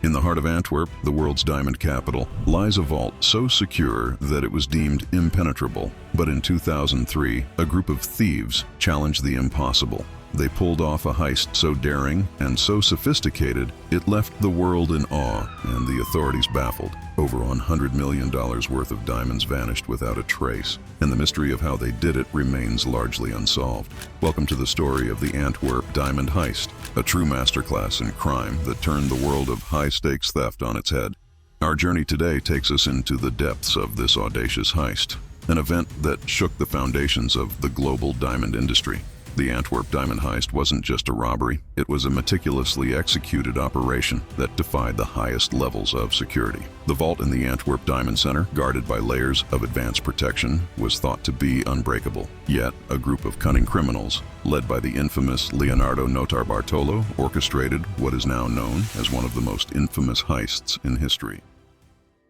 In the heart of Antwerp, the world's diamond capital, lies a vault so secure that it was deemed impenetrable. But in 2003, a group of thieves challenged the impossible. They pulled off a heist so daring and so sophisticated, it left the world in awe and the authorities baffled. Over $100 million worth of diamonds vanished without a trace, and the mystery of how they did it remains largely unsolved. Welcome to the story of the Antwerp diamond heist, a true masterclass in crime that turned the world of high-stakes theft on its head. Our journey today takes us into the depths of this audacious heist, an event that shook the foundations of the global diamond industry. The Antwerp diamond heist wasn't just a robbery, it was a meticulously executed operation that defied the highest levels of security. The vault in the Antwerp Diamond Center, guarded by layers of advanced protection, was thought to be unbreakable. Yet, a group of cunning criminals, led by the infamous Leonardo Notarbartolo, orchestrated what is now known as one of the most infamous heists in history.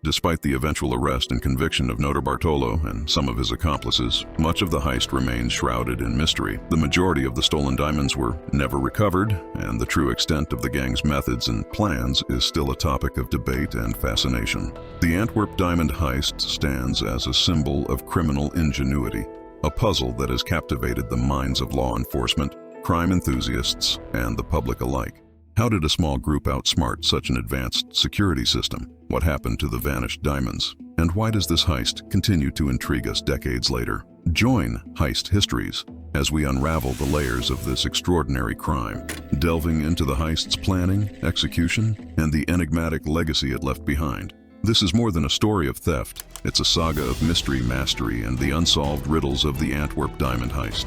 Despite the eventual arrest and conviction of Notarbartolo and some of his accomplices, much of the heist remains shrouded in mystery. The majority of the stolen diamonds were never recovered, and the true extent of the gang's methods and plans is still a topic of debate and fascination. The Antwerp diamond heist stands as a symbol of criminal ingenuity, a puzzle that has captivated the minds of law enforcement, crime enthusiasts, and the public alike. How did a small group outsmart such an advanced security system? What happened to the vanished diamonds? And why does this heist continue to intrigue us decades later? Join Heist Histories as we unravel the layers of this extraordinary crime, delving into the heist's planning, execution, and the enigmatic legacy it left behind. This is more than a story of theft. It's a saga of mystery, mastery, and the unsolved riddles of the Antwerp diamond heist.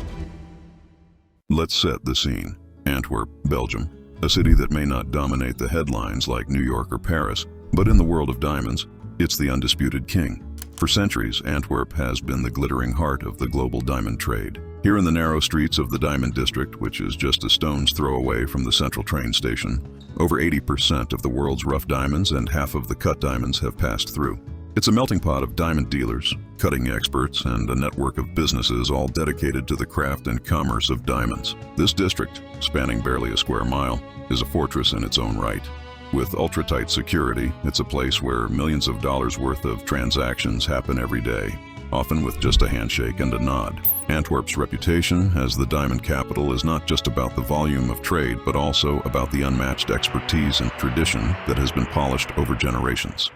Let's set the scene. Antwerp, Belgium. A city that may not dominate the headlines like New York or Paris, but in the world of diamonds, it's the undisputed king. For centuries, Antwerp has been the glittering heart of the global diamond trade. Here in the narrow streets of the Diamond District, which is just a stone's throw away from the central train station, over 80% of the world's rough diamonds and half of the cut diamonds have passed through. It's a melting pot of diamond dealers, cutting experts, and a network of businesses all dedicated to the craft and commerce of diamonds. This district, spanning barely a square mile, is a fortress in its own right. With ultra-tight security, it's a place where millions of dollars worth of transactions happen every day, often with just a handshake and a nod. Antwerp's reputation as the diamond capital is not just about the volume of trade, but also about the unmatched expertise and tradition that has been polished over generations.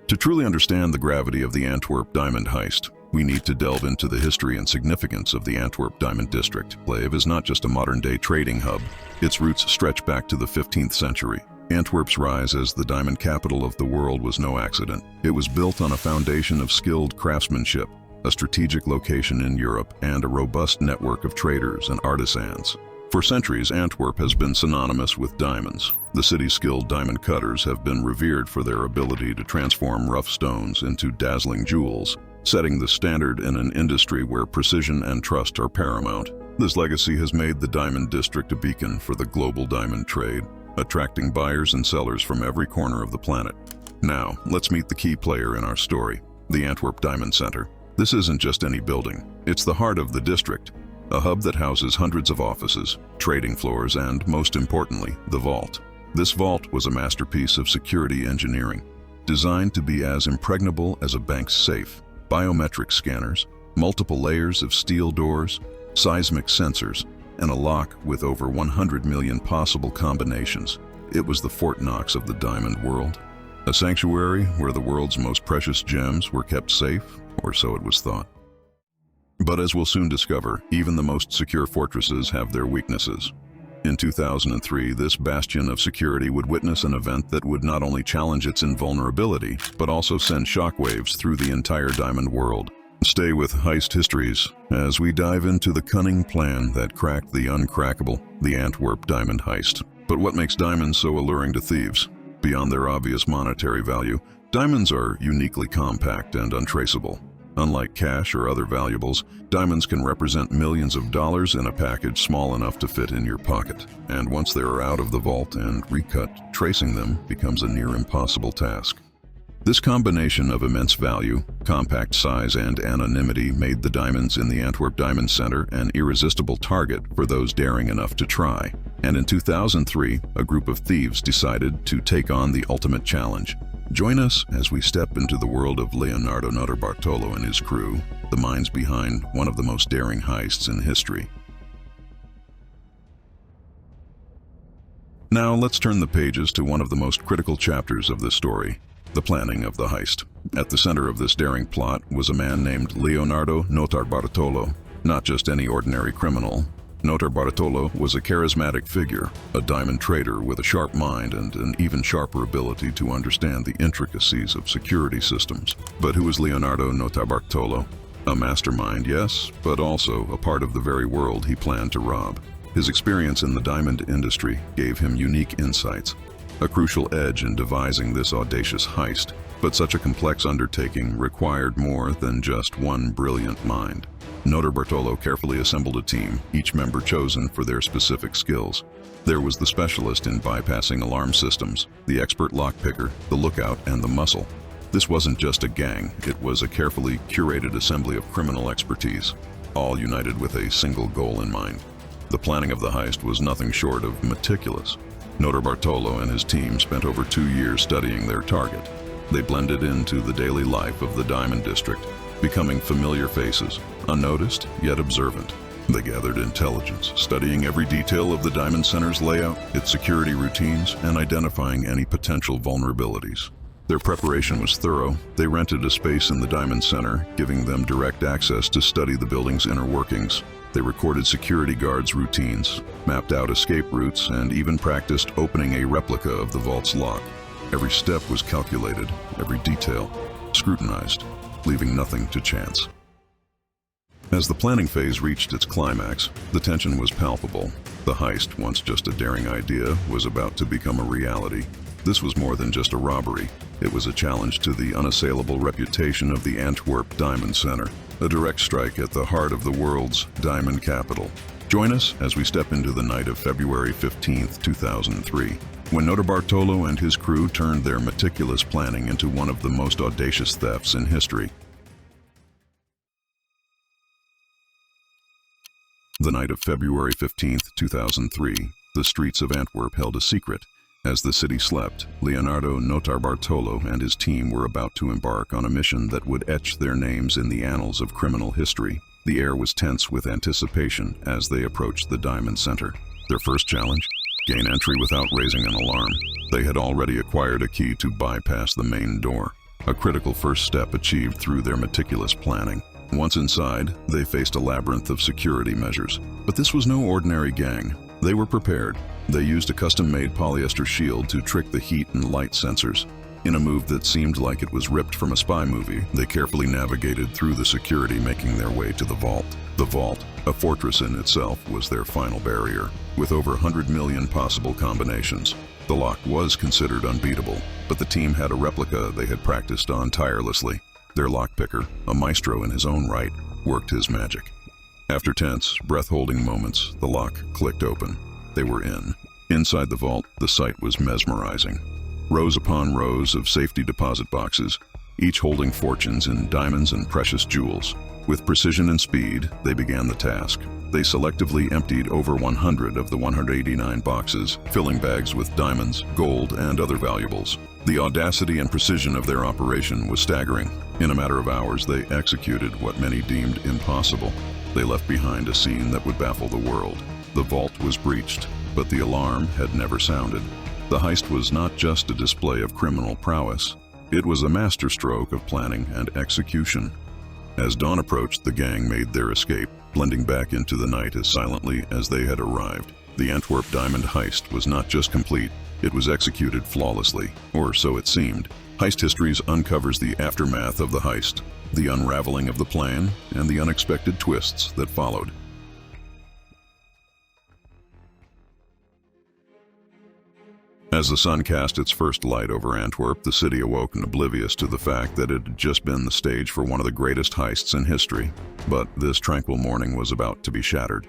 To truly understand the gravity of the Antwerp diamond heist, we need to delve into the history and significance of the Antwerp Diamond District. Lave is not just a modern-day trading hub. Its roots stretch back to the 15th century. Antwerp's rise as the diamond capital of the world was no accident. It was built on a foundation of skilled craftsmanship, a strategic location in Europe, and a robust network of traders and artisans. For centuries, Antwerp has been synonymous with diamonds. The city's skilled diamond cutters have been revered for their ability to transform rough stones into dazzling jewels, setting the standard in an industry where precision and trust are paramount. This legacy has made the Diamond District a beacon for the global diamond trade, attracting buyers and sellers from every corner of the planet. Now, let's meet the key player in our story, the Antwerp Diamond Center. This isn't just any building, it's the heart of the district, a hub that houses hundreds of offices, trading floors, and, most importantly, the vault. This vault was a masterpiece of security engineering, designed to be as impregnable as a bank's safe. Biometric scanners, multiple layers of steel doors, seismic sensors, and a lock with over 100 million possible combinations. It was the Fort Knox of the diamond world, a sanctuary where the world's most precious gems were kept safe, or so it was thought. But as we'll soon discover, even the most secure fortresses have their weaknesses. In 2003, this bastion of security would witness an event that would not only challenge its invulnerability, but also send shockwaves through the entire diamond world. Stay with Heist Histories as we dive into the cunning plan that cracked the uncrackable, the Antwerp diamond heist. But what makes diamonds so alluring to thieves? Beyond their obvious monetary value, diamonds are uniquely compact and untraceable. Unlike cash or other valuables, diamonds can represent millions of dollars in a package small enough to fit in your pocket. And once they are out of the vault and recut, tracing them becomes a near impossible task. This combination of immense value, compact size, and anonymity made the diamonds in the Antwerp Diamond Center an irresistible target for those daring enough to try. And in 2003, a group of thieves decided to take on the ultimate challenge. Join us as we step into the world of Leonardo Notarbartolo and his crew, the minds behind one of the most daring heists in history. Now let's turn the pages to one of the most critical chapters of this story, the planning of the heist. At the center of this daring plot was a man named Leonardo Notarbartolo, not just any ordinary criminal. Notarbartolo was a charismatic figure, a diamond trader with a sharp mind and an even sharper ability to understand the intricacies of security systems. But who is Leonardo Notarbartolo? A mastermind, yes, but also a part of the very world he planned to rob. His experience in the diamond industry gave him unique insights, a crucial edge in devising this audacious heist. But such a complex undertaking required more than just one brilliant mind. Notarbartolo carefully assembled a team, each member chosen for their specific skills. There was the specialist in bypassing alarm systems, the expert lockpicker, the lookout, and the muscle. This wasn't just a gang, it was a carefully curated assembly of criminal expertise, all united with a single goal in mind. The planning of the heist was nothing short of meticulous. Notarbartolo and his team spent over 2 years studying their target. They blended into the daily life of the Diamond District, becoming familiar faces, unnoticed yet observant. They gathered intelligence, studying every detail of the Diamond Center's layout, its security routines, and identifying any potential vulnerabilities. Their preparation was thorough. They rented a space in the Diamond Center, giving them direct access to study the building's inner workings. They recorded security guards' routines, mapped out escape routes, and even practiced opening a replica of the vault's lock. Every step was calculated, every detail scrutinized, leaving nothing to chance. As the planning phase reached its climax, the tension was palpable. The heist, once just a daring idea, was about to become a reality. This was more than just a robbery. It was a challenge to the unassailable reputation of the Antwerp Diamond Center, a direct strike at the heart of the world's diamond capital. Join us as we step into the night of February 15, 2003, when Notarbartolo and his crew turned their meticulous planning into one of the most audacious thefts in history. The night of February 15, 2003, the streets of Antwerp held a secret. As the city slept, Leonardo Notarbartolo and his team were about to embark on a mission that would etch their names in the annals of criminal history. The air was tense with anticipation as they approached the Diamond Center. Their first challenge? Gain entry without raising an alarm. They had already acquired a key to bypass the main door, a critical first step achieved through their meticulous planning. Once inside, they faced a labyrinth of security measures. But this was no ordinary gang. They were prepared. They used a custom-made polyester shield to trick the heat and light sensors. In a move that seemed like it was ripped from a spy movie, they carefully navigated through the security, making their way to the vault. The vault, a fortress in itself, was their final barrier. With over 100 million possible combinations, the lock was considered unbeatable, but the team had a replica they had practiced on tirelessly. Their lockpicker, a maestro in his own right, worked his magic. After tense, breath-holding moments, the lock clicked open. They were in. Inside the vault, the sight was mesmerizing. Rows upon rows of safety deposit boxes, each holding fortunes in diamonds and precious jewels. With precision and speed, they began the task. They selectively emptied over 100 of the 189 boxes, filling bags with diamonds, gold, and other valuables. The audacity and precision of their operation was staggering. In a matter of hours, they executed what many deemed impossible. They left behind a scene that would baffle the world. The vault was breached, but the alarm had never sounded. The heist was not just a display of criminal prowess. It was a masterstroke of planning and execution. As dawn approached, the gang made their escape, blending back into the night as silently as they had arrived. The Antwerp diamond heist was not just complete, it was executed flawlessly, or so it seemed. Heist Histories uncovers the aftermath of the heist, the unraveling of the plan, and the unexpected twists that followed. As the sun cast its first light over Antwerp, the city awoke oblivious to the fact that it had just been the stage for one of the greatest heists in history. But this tranquil morning was about to be shattered.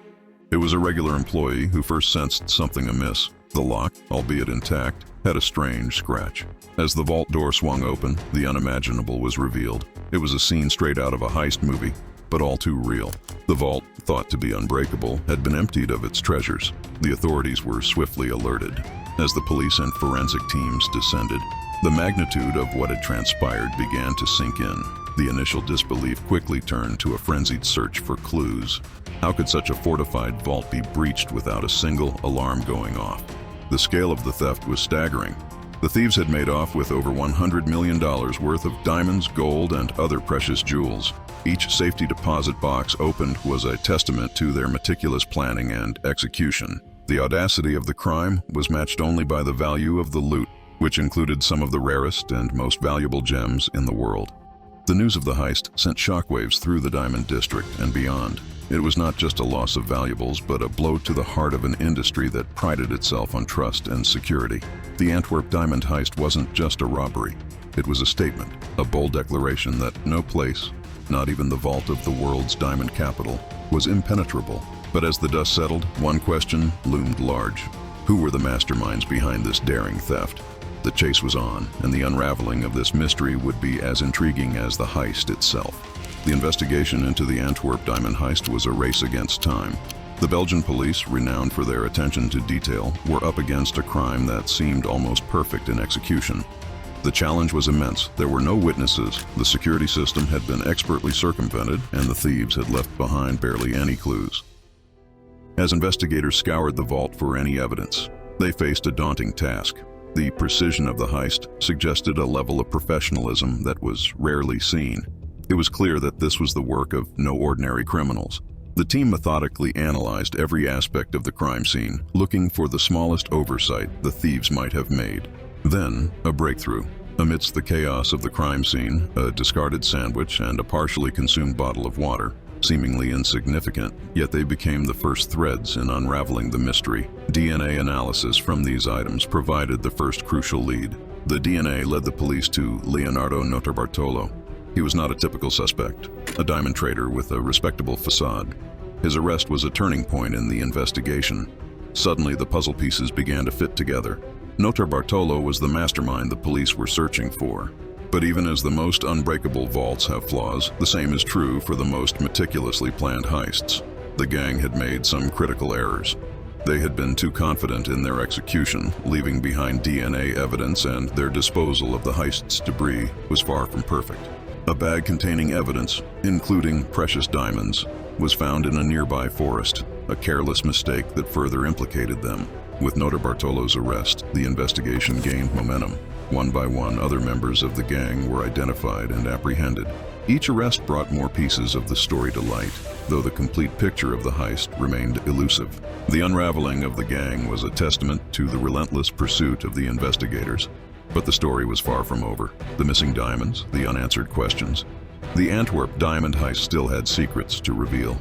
It was a regular employee who first sensed something amiss. The lock, albeit intact, had a strange scratch. As the vault door swung open, the unimaginable was revealed. It was a scene straight out of a heist movie, but all too real. The vault, thought to be unbreakable, had been emptied of its treasures. The authorities were swiftly alerted. As the police and forensic teams descended, the magnitude of what had transpired began to sink in. The initial disbelief quickly turned to a frenzied search for clues. How could such a fortified vault be breached without a single alarm going off? The scale of the theft was staggering. The thieves had made off with over $100 million worth of diamonds, gold, and other precious jewels. Each safety deposit box opened was a testament to their meticulous planning and execution. The audacity of the crime was matched only by the value of the loot, which included some of the rarest and most valuable gems in the world. The news of the heist sent shockwaves through the Diamond District and beyond. It was not just a loss of valuables, but a blow to the heart of an industry that prided itself on trust and security. The Antwerp diamond heist wasn't just a robbery. It was a statement, a bold declaration that no place, not even the vault of the world's diamond capital, was impenetrable. But as the dust settled, one question loomed large. Who were the masterminds behind this daring theft? The chase was on, and the unraveling of this mystery would be as intriguing as the heist itself. The investigation into the Antwerp diamond heist was a race against time. The Belgian police, renowned for their attention to detail, were up against a crime that seemed almost perfect in execution. The challenge was immense. There were no witnesses, the security system had been expertly circumvented, and the thieves had left behind barely any clues. As investigators scoured the vault for any evidence, they faced a daunting task. The precision of the heist suggested a level of professionalism that was rarely seen. It was clear that this was the work of no ordinary criminals. The team methodically analyzed every aspect of the crime scene, looking for the smallest oversight the thieves might have made. Then, a breakthrough. Amidst the chaos of the crime scene, a discarded sandwich and a partially consumed bottle of water, seemingly insignificant, yet they became the first threads in unraveling the mystery. DNA analysis from these items provided the first crucial lead. The DNA led the police to Leonardo Notarbartolo. He was not a typical suspect, a diamond trader with a respectable facade. His arrest was a turning point in the investigation. Suddenly, the puzzle pieces began to fit together. Notarbartolo was the mastermind the police were searching for. But even as the most unbreakable vaults have flaws, the same is true for the most meticulously planned heists. The gang had made some critical errors. They had been too confident in their execution, leaving behind DNA evidence, and their disposal of the heist's debris was far from perfect. A bag containing evidence, including precious diamonds, was found in a nearby forest, a careless mistake that further implicated them. With Notarbartolo's arrest, the investigation gained momentum. One by one, other members of the gang were identified and apprehended. Each arrest brought more pieces of the story to light, though the complete picture of the heist remained elusive. The unraveling of the gang was a testament to the relentless pursuit of the investigators. But the story was far from over. The missing diamonds, the unanswered questions. The Antwerp diamond heist still had secrets to reveal.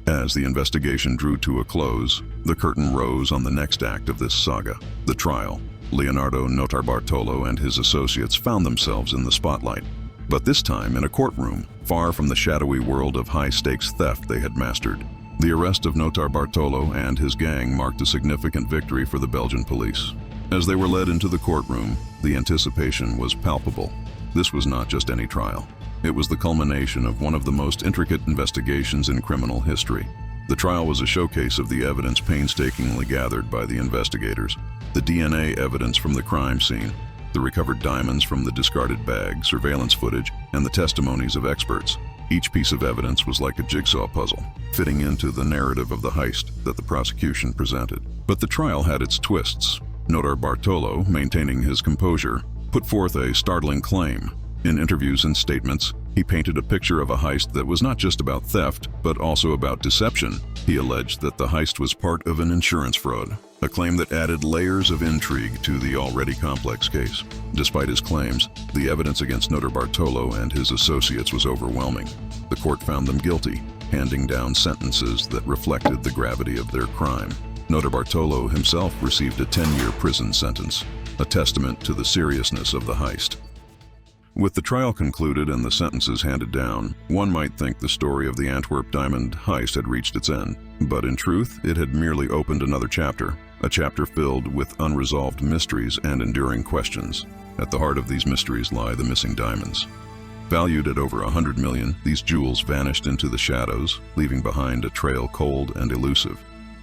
As the investigation drew to a close, the curtain rose on the next act of this saga, the trial. Leonardo Notarbartolo and his associates found themselves in the spotlight, but this time in a courtroom, far from the shadowy world of high-stakes theft they had mastered. The arrest of Notarbartolo and his gang marked a significant victory for the Belgian police. As they were led into the courtroom, the anticipation was palpable. This was not just any trial. It was the culmination of one of the most intricate investigations in criminal history. The trial was a showcase of the evidence painstakingly gathered by the investigators. The DNA evidence from the crime scene, the recovered diamonds from the discarded bag, surveillance footage, and the testimonies of experts. Each piece of evidence was like a jigsaw puzzle, fitting into the narrative of the heist that the prosecution presented. But the trial had its twists. Notarbartolo, maintaining his composure, put forth a startling claim. In interviews and statements, he painted a picture of a heist that was not just about theft, but also about deception. He alleged that the heist was part of an insurance fraud, a claim that added layers of intrigue to the already complex case. Despite his claims, the evidence against Notarbartolo and his associates was overwhelming. The court found them guilty, handing down sentences that reflected the gravity of their crime. Notarbartolo himself received a 10-year prison sentence, a testament to the seriousness of the heist. With the trial concluded and the sentences handed down, one might think the story of the Antwerp diamond heist had reached its end. But in truth, it had merely opened another chapter, a chapter filled with unresolved mysteries and enduring questions. At the heart of these mysteries lie the missing diamonds. Valued at over 100 million, these jewels vanished into the shadows, leaving behind a trail cold and elusive.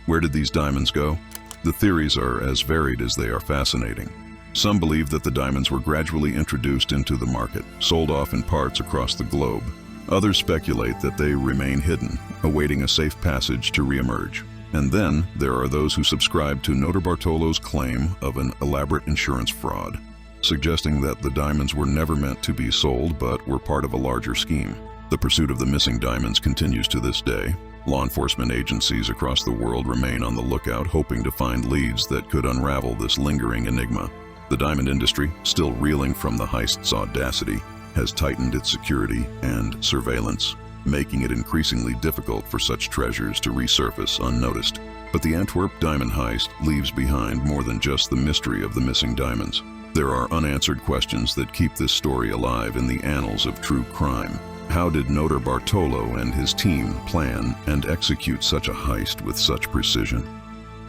Where did these diamonds go? The theories are as varied as they are fascinating. Some believe that the diamonds were gradually introduced into the market, sold off in parts across the globe. Others speculate that they remain hidden, awaiting a safe passage to re-emerge. And then there are those who subscribe to Notarbartolo's claim of an elaborate insurance fraud, suggesting that the diamonds were never meant to be sold but were part of a larger scheme. The pursuit of the missing diamonds continues to this day. Law enforcement agencies across the world remain on the lookout, hoping to find leads that could unravel this lingering enigma. The diamond industry, still reeling from the heist's audacity, has tightened its security and surveillance, making it increasingly difficult for such treasures to resurface unnoticed. But the Antwerp diamond heist leaves behind more than just the mystery of the missing diamonds. There are unanswered questions that keep this story alive in the annals of true crime. How did Notarbartolo and his team plan and execute such a heist with such precision?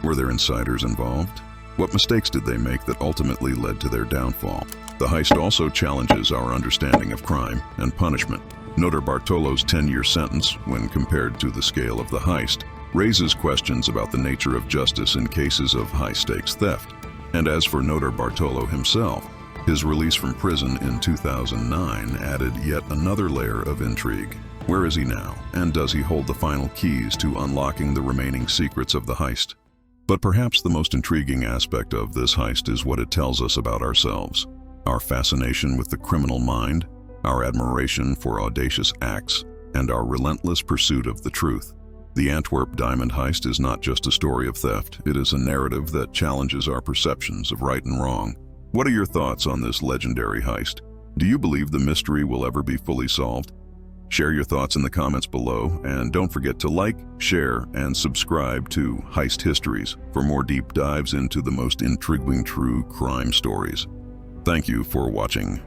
Were there insiders involved? What mistakes did they make that ultimately led to their downfall? The heist also challenges our understanding of crime and punishment. Notarbartolo's 10-year sentence, when compared to the scale of the heist, raises questions about the nature of justice in cases of high-stakes theft. And as for Notarbartolo himself, his release from prison in 2009 added yet another layer of intrigue. Where is he now, and does he hold the final keys to unlocking the remaining secrets of the heist? But perhaps the most intriguing aspect of this heist is what it tells us about ourselves. Our fascination with the criminal mind, our admiration for audacious acts, and our relentless pursuit of the truth. The Antwerp diamond heist is not just a story of theft, it is a narrative that challenges our perceptions of right and wrong. What are your thoughts on this legendary heist? Do you believe the mystery will ever be fully solved? Share your thoughts in the comments below, and don't forget to like, share, and subscribe to Heist Histories for more deep dives into the most intriguing true crime stories. Thank you for watching.